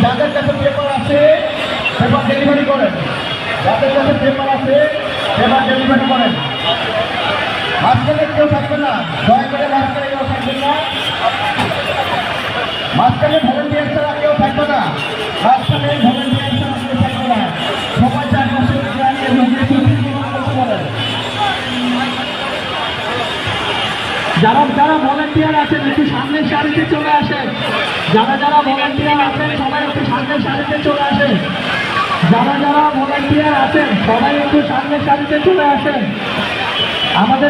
যাদের কাছে পেপার আছে পেপার ডেলিভারি করেন, যাদের কাছে পেপার আছে পেপার ডেলিভারি করেন। মাঝখানে কেউ থাকবে না, দয়া করে মাঝখানে কেউ থাকবেন না, মাঝখানে ভলেন্টিয়ার ছাড়া কেউ থাকবে না, মাঝখানে ভলেন্টিয়ার ছাড়া কেউ থাকবে না। সবাই চারপাশে যারা যারা ভলেন্টিয়ার আছেন একটু সামনের সারিতে চলে আসেন। যারা যারা ভলেন্টিয়ার আছেন সবাই একটু সামনের সারিতে চলে আসেন। যারা যারা ভলেন্টিয়ার আছেন সবাই একটু সামনের সারিতে চলে আসেন। আমাদের